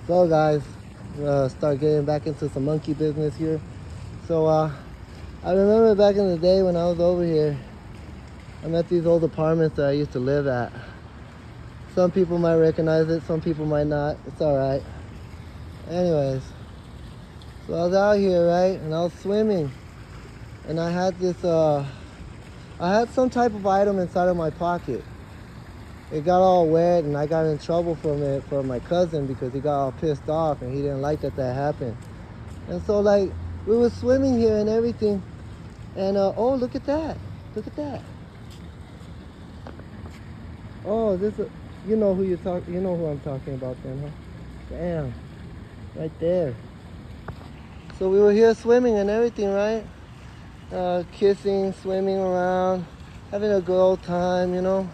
So guys, start getting back into some monkey business here. So I remember back in the day when I was over here, I'm at these old apartments that I used to live at. Some people might recognize it, some people might not. It's alright. Anyways, so I was out here, right? And I was swimming. And I had this, I had some type of item inside of my pocket. It got all wet and I got in trouble from it for my cousin because he got all pissed off and he didn't like that happened. And so like, we were swimming here and everything. And oh, look at that. Look at that. Oh, you know who you know who I'm talking about then, huh? Damn. Right there. So we were here swimming and everything, right? Kissing, swimming around, having a good old time, you know?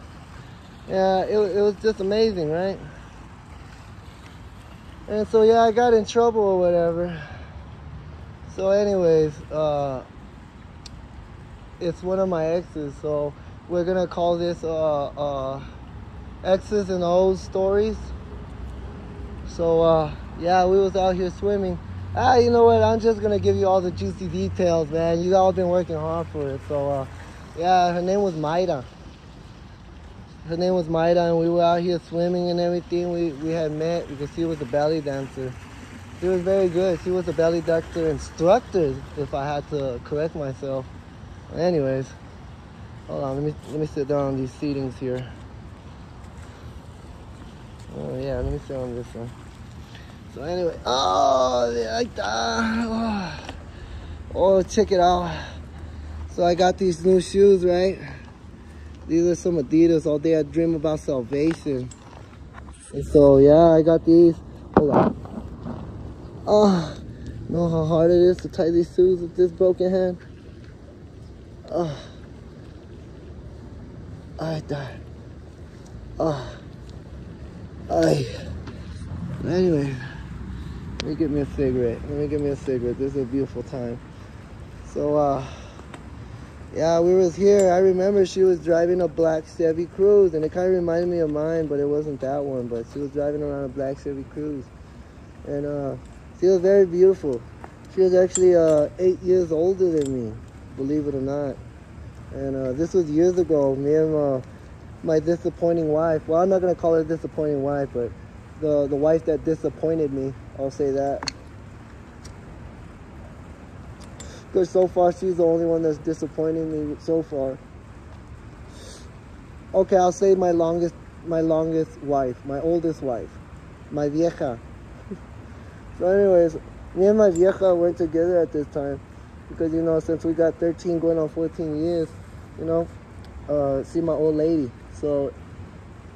Yeah, it was just amazing, right? And so yeah, I got in trouble or whatever. So anyways, it's one of my exes, so we're gonna call this X's and O's stories. So yeah, we was out here swimming. You know what, I'm just gonna give you all the juicy details, man. You all been working hard for it. So yeah, her name was Maida. Her name was Maida, and we were out here swimming and everything. We had met because she was a belly dancer. She was very good. She was a belly dancer instructor, if I had to correct myself. Anyways, hold on, let me sit down on these seatings here. Oh yeah, let me sit on this one. So anyway, oh, like that. Oh, check it out. So I got these new shoes, right? These are some Adidas. All day I dream about salvation. And so yeah, I got these. Hold on. Oh, you know how hard it is to tie these shoes with this broken hand? Oh, I died. Oh, anyway, let me get me a cigarette. This is a beautiful time. So yeah, we was here. I remember she was driving a black Chevy Cruze, and it kind of reminded me of mine, but it wasn't that one. But she was driving around a black Chevy Cruze, and she was very beautiful. She was actually 8 years older than me, believe it or not. And this was years ago. Me and my disappointing wife. Well, I'm not gonna call her disappointing wife, but the wife that disappointed me. I'll say that. Because so far she's the only one that's disappointing me so far. Okay, I'll say my longest wife, my oldest wife, my vieja. So anyways, me and my vieja weren't together at this time because, you know, since we got 13 going on 14 years, you know, see my old lady. So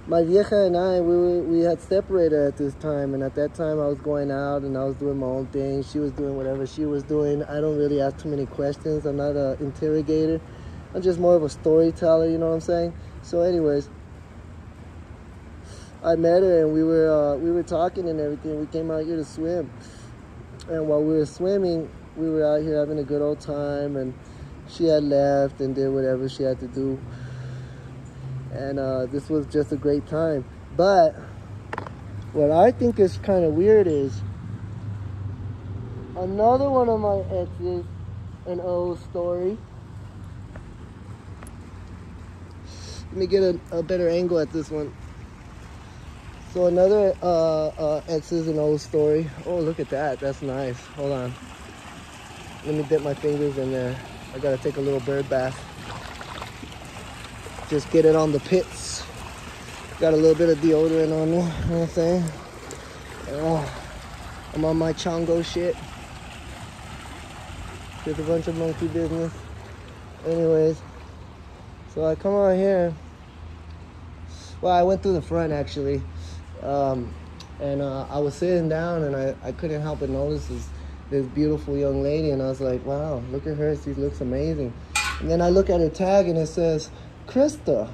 my vieja and I, we had separated at this time, and at that time I was going out and I was doing my own thing. She was doing whatever she was doing. I don't really ask too many questions. I'm not an interrogator. I'm just more of a storyteller, you know what I'm saying? So anyways, I met her and we were talking and everything. We came out here to swim. And while we were swimming, we were out here having a good old time, and she had left and did whatever she had to do. And this was just a great time. But what I think is kind of weird is another one of my exes and O's story. Let me get a better angle at this one. So another exes and O's story. Oh, look at that. That's nice. Hold on. Let me dip my fingers in there. I gotta take a little bird bath. Just get it on the pits. Got a little bit of deodorant on me, you know what I'm saying? Oh, I'm on my chongo shit. Just a bunch of monkey business. Anyways, so I come out here. Well, I went through the front actually. And I was sitting down and I couldn't help but notice this beautiful young lady, and I was like, wow, look at her, she looks amazing. And then I look at her tag and it says Krista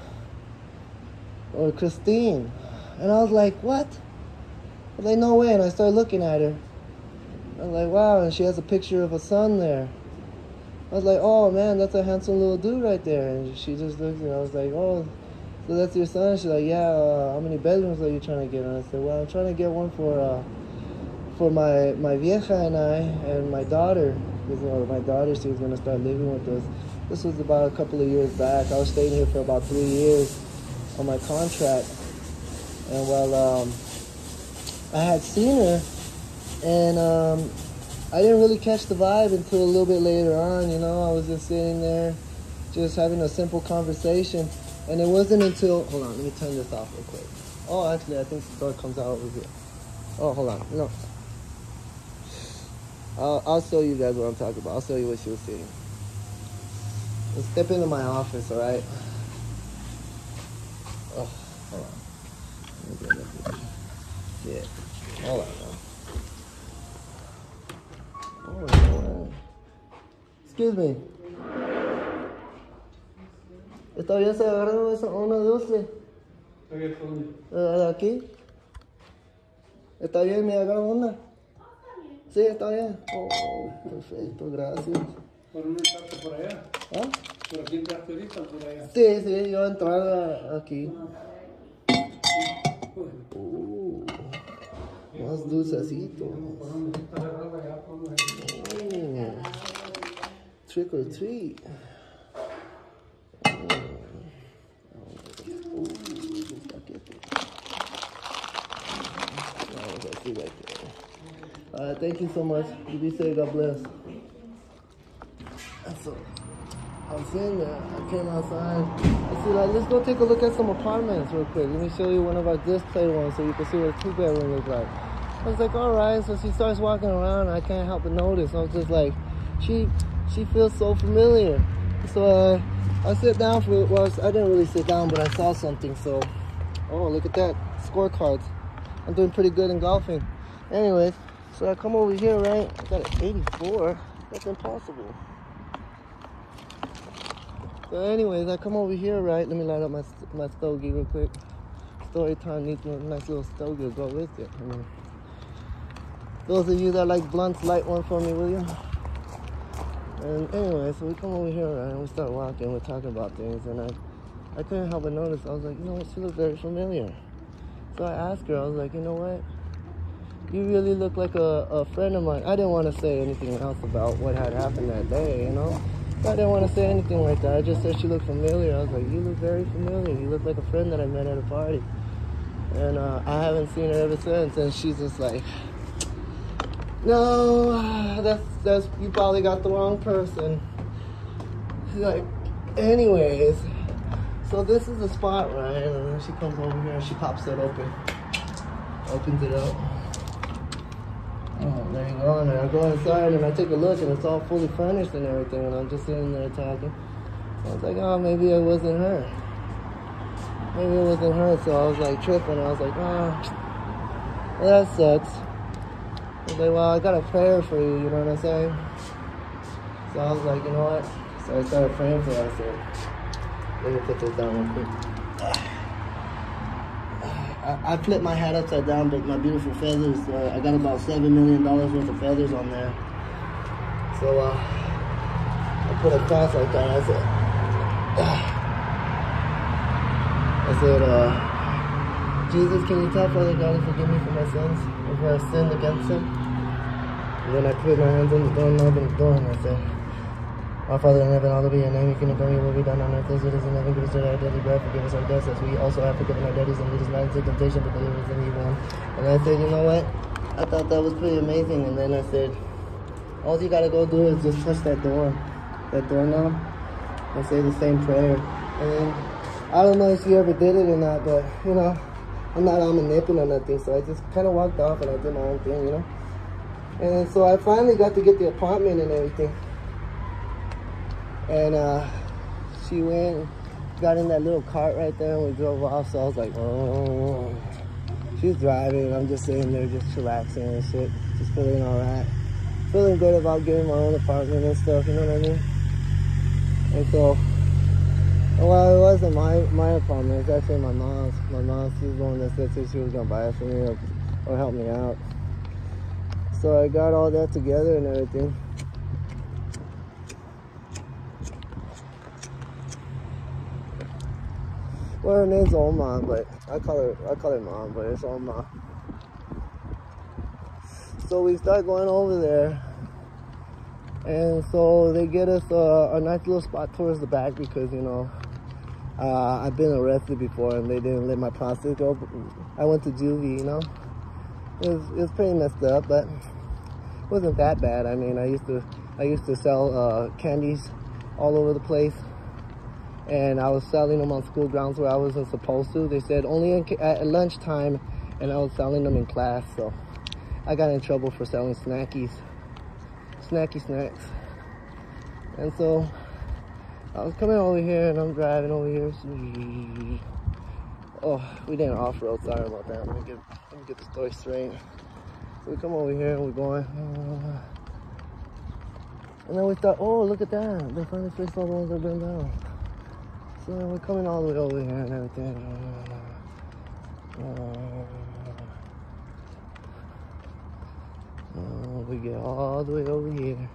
or Christine, and I was like, what? I was like, no way. And I started looking at her. I was like, wow, and she has a picture of a son there. I was like, oh man, that's a handsome little dude right there. And she just looked, and I was like, oh, so that's your son? She's like, yeah, how many bedrooms are you trying to get? And I said, well, I'm trying to get one for for my vieja and I and my daughter, because my daughter, she was going to start living with us. This was about a couple of years back. I was staying here for about 3 years on my contract. And well, I had seen her, and I didn't really catch the vibe until a little bit later on, you know. I was just sitting there, just having a simple conversation. And it wasn't until, hold on, let me turn this off real quick. Oh, actually, I think the door comes out over here. Oh, hold on, no. I'll show you guys what I'm talking about. I'll show you what she was saying. Let's step into my office, all right? Oh, hold on. Yeah, hold on now. Oh, excuse me. ¿Está bien se agarraron una dulce? ¿Aquí? ¿Está bien? ¿Me agarran una? Sí, está bien. Oh, perfecto, gracias. ¿Por un entraste por allá? ¿Ah? ¿Por aquí entraste ahorita o por allá? Sí, yo entraba aquí. Más dulcecito. Trick or treat. Thank you so much. You be safe. God bless. So, I was sitting there. I came outside. I said, let's go take a look at some apartments real quick. Let me show you one of our display ones so you can see what a 2-bedroom looks like. I was like, all right. So she starts walking around. I can't help but notice. I was just like, she feels so familiar. So I sit down for, well, I didn't really sit down, but I saw something. So, oh, look at that. Scorecards. I'm doing pretty good in golfing. Anyways, so I come over here, right? I got an 84. That's impossible. So anyways, I come over here, right? Let me light up my stogie real quick. Story time needs a nice little stogie to go with it. I mean, those of you that like blunts, light one for me, will you? And anyway, so we come over here, right? And we start walking. We're talking about things. And I couldn't help but notice. I was like, you know what? She looks very familiar. So I asked her, I was like, you know what? You really look like a friend of mine. I didn't want to say anything else about what had happened that day, you know? I didn't want to say anything like that. I just said she looked familiar. I was like, you look very familiar. You look like a friend that I met at a party. And I haven't seen her ever since. And she's just like, no, that's you probably got the wrong person. She's like, anyways, so this is the spot, right? And then she comes over here and she pops it open. Opens it up. Oh, there you go. And I go inside and I take a look and it's all fully furnished and everything. And I'm just sitting there talking. I was like, oh, maybe it wasn't her. Maybe it wasn't her. So I was like tripping. I was like, oh, well, that sucks. I was like, well, I got a prayer for you, you know what I'm saying? So I was like, you know what? So I started praying for her. I said, let me put this down real quick. I flipped my hat upside down, but my beautiful feathers, I got about $7 million worth of feathers on there. So I put a cross like that. I said, Jesus, can you tell Father God to forgive me for my sins, if I have sinned against him? And then I put my hands on the doorknob and the door, and I said, our Father in heaven, hallowed be your name. Your kingdom come, your will be done on earth as it is in heaven. Give us our daily bread. Forgive us our debts as we also have forgiven our debtors. And lead us not into temptation, but deliver us from evil one. And I said, you know what? I thought that was pretty amazing. And then I said, all you gotta go do is just touch that doorknob, and say the same prayer. And then, I don't know if you ever did it or not, but, you know, I'm not omnipotent or nothing. So I just kind of walked off and I did my own thing, you know. And so I finally got to get the apartment and everything. And she went, got in that little cart right there, and we drove off. So I was like, oh. She's driving, and I'm just sitting there just chillaxing and shit. Just feeling all right. Feeling good about getting my own apartment and stuff, you know what I mean? And so, well, it wasn't my apartment. It's actually my mom's. My mom, she's the one that said she was going to buy it for me or help me out. So I got all that together and everything. Well, her name's Oma, but I call her Mom, but it's Oma. So we start going over there. And so they get us a nice little spot towards the back because, you know, I've been arrested before and they didn't let my process go. I went to juvie, you know. It was pretty messed up, but it wasn't that bad. I mean, I used to sell candies all over the place, and I was selling them on school grounds where I wasn't supposed to. They said only at lunchtime, and I was selling them in class. So I got in trouble for selling snacky snacks. And so I was coming over here, and I'm driving over here. Oh, we didn't off-road. Sorry about that. Let me get the story straight. So we come over here and we're going. And then we thought, oh, look at that. They finally fixed all the ones that burned down. So we're coming all the way over here and everything. We get all the way over here.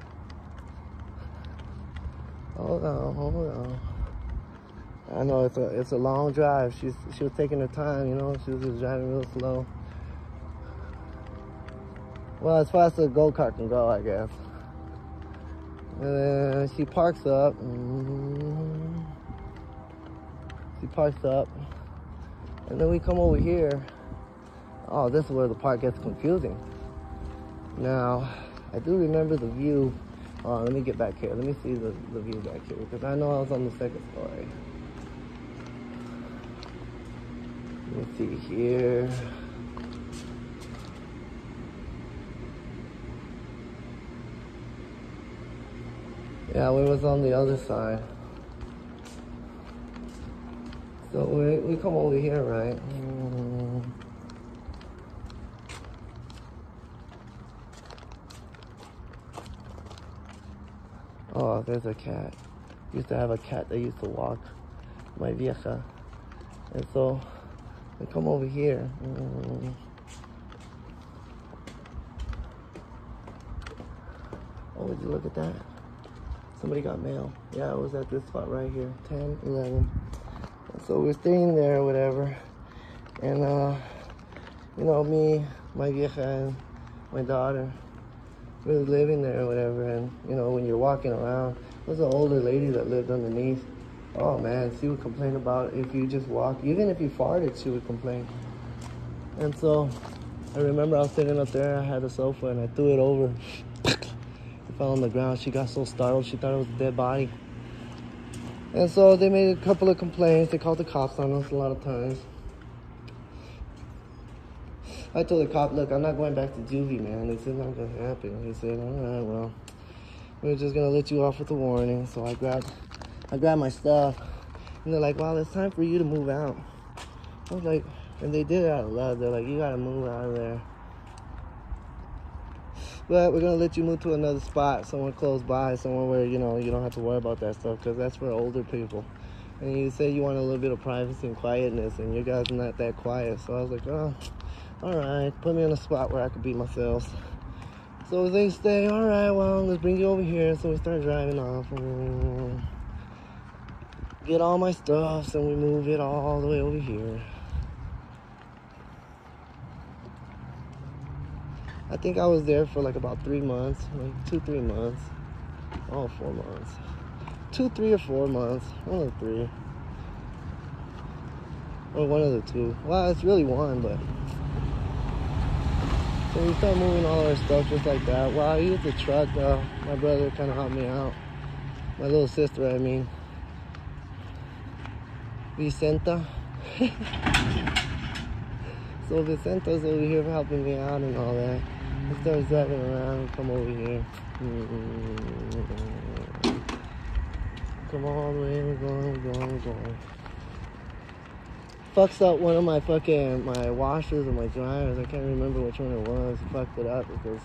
Hold on. I know it's a long drive. She was taking her time, you know. She was just driving real slow. Well, as fast as a go-kart can go, I guess. And then she parks up. And then we come over here. Oh, this is where the part gets confusing. Now, I do remember the view. Oh, let me get back here. Let me see the view back here, because I know I was on the second story. Let me see here. Yeah, we was on the other side. So we come over here, right? Oh, there's a cat. Used to have a cat that used to walk, my vieja. And so we come over here. Oh, would you look at that? Somebody got mail. Yeah, it was at this spot right here, 10, 11. And so we're staying there or whatever. And, you know, me, my vieja, and my daughter, we were living there or whatever. And, you know, when you're walking around, there's an older lady that lived underneath. Oh, man, she would complain about if you just walk. Even if you farted, she would complain. And so I remember I was sitting up there. I had a sofa, and I threw it over. It fell on the ground. She got so startled. She thought it was a dead body. And so they made a couple of complaints. They called the cops on us a lot of times. I told the cop, look, I'm not going back to juvie, man. They said, not going to happen. He said, all right, well, we're just going to let you off with a warning. So I grabbed my stuff. And they're like, well, it's time for you to move out. I was like, and they did it out of love. They're like, you got to move out of there. But we're going to let you move to another spot, somewhere close by, somewhere where, you know, you don't have to worry about that stuff, because that's for older people. And you say you want a little bit of privacy and quietness, and your guys are not that quiet. So I was like, oh, all right, put me in a spot where I could be myself. So they say, all right, well, let's bring you over here. So we start driving off. Get all my stuff, and we move it all the way over here. I think I was there for like about 3 months, like 2-3 months. Oh, 4 months. 2, 3, or 4 months. One of the 3. Or one of the 2. Well, it's really one, but. So we start moving all our stuff just like that. Well, I used the truck, though. My brother kind of helped me out. My little sister, I mean. Vicenta. So Vicenta's over here helping me out and all that. We start driving around and come over here. Come all the way, we're going. Fucks up one of my washers or my dryers. I can't remember which one it was. He fucked it up because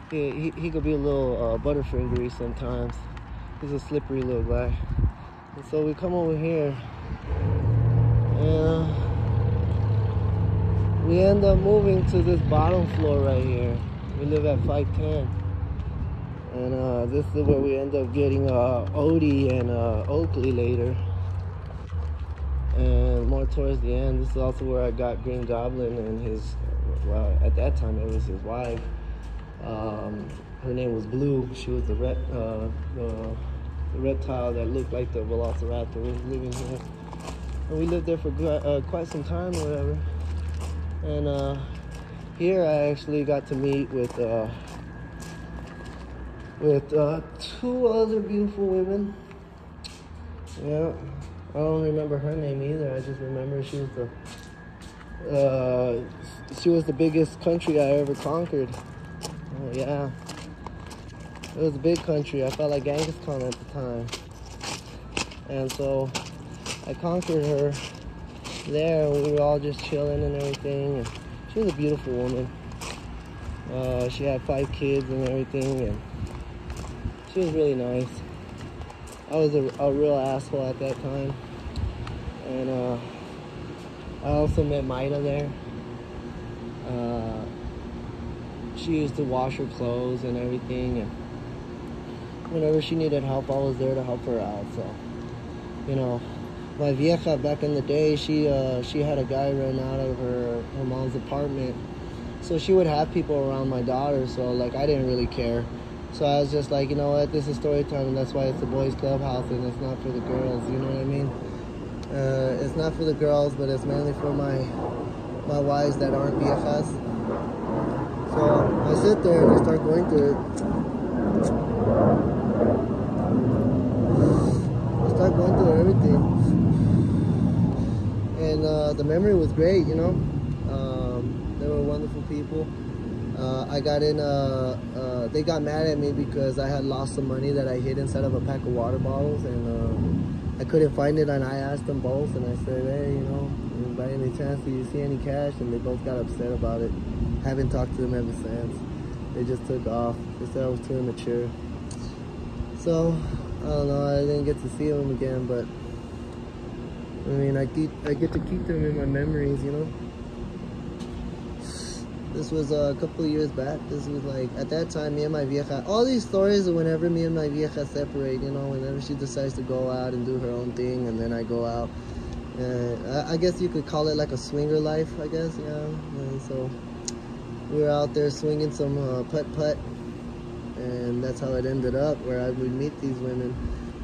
he could be a little butterfingery sometimes. He's a slippery little guy. And so we come over here and we end up moving to this bottom floor right here. We live at 510. And this is where we end up getting Odie and Oakley later. And more towards the end, this is also where I got Green Goblin and his, well, at that time it was his wife. Her name was Blue. She was the reptile that looked like the velociraptor was living here. And we lived there for quite some time or whatever. And here I actually got to meet with two other beautiful women. Yeah, I don't remember her name either. I just remember she was the biggest country I ever conquered. Oh yeah, it was a big country. I felt like Genghis Khan at the time, and so I conquered her there. We were all just chilling and everything. And she was a beautiful woman. She had 5 kids and everything, and she was really nice. I was a real asshole at that time. And I also met Maida there. She used to wash her clothes and everything, and whenever she needed help, I was there to help her out. So, you know, my vieja back in the day, she had a guy run out of her mom's apartment, so she would have people around my daughter. So like, I didn't really care. So I was just like, you know what, this is story time, and that's why it's the boys' clubhouse, and it's not for the girls, you know what I mean? It's not for the girls, but it's mainly for my wives that aren't viejas. So I sit there and I start going through it. I start going through everything. And the memory was great, you know? They were wonderful people. I got in, they got mad at me because I had lost some money that I hid inside of a pack of water bottles, and I couldn't find it, and I asked them both, and I said, hey, you know, by any chance do you see any cash? And they both got upset about it. Haven't talked to them ever since. They just took off. They said I was too immature. So, I don't know, I didn't get to see them again, but I mean, I get to keep them in my memories, you know? This was a couple of years back. This was like, at that time, me and my vieja, all these stories are whenever me and my vieja separate, you know, whenever she decides to go out and do her own thing, and then I go out. I guess you could call it like a swinger life, I guess, yeah. And so we were out there swinging some putt-putt, and that's how it ended up, where I would meet these women,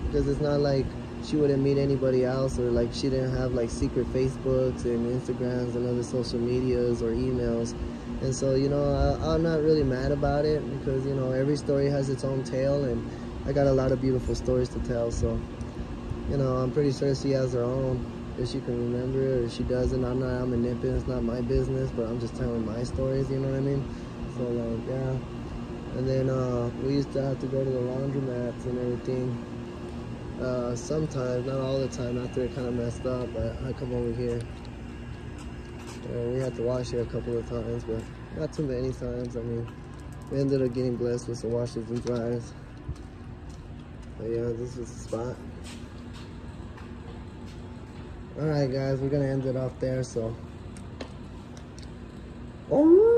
because it's not like she wouldn't meet anybody else, or like she didn't have like secret Facebooks and Instagrams and other social medias or emails. And so, you know, I'm not really mad about it, because, you know, every story has its own tale, and I got a lot of beautiful stories to tell. So, you know, I'm pretty sure she has her own. If she can remember it, or if she doesn't, I'm a nipping. It's not my business, but I'm just telling my stories, you know what I mean? So, like, yeah. And then we used to have to go to the laundromats and everything. Sometimes, not all the time, after it kind of messed up, but I come over here. We had to wash it a couple of times, but not too many times. I mean, we ended up getting blessed with some washers and dryers. But yeah, this was the spot. Alright guys, we're gonna end it off there, so. Oh!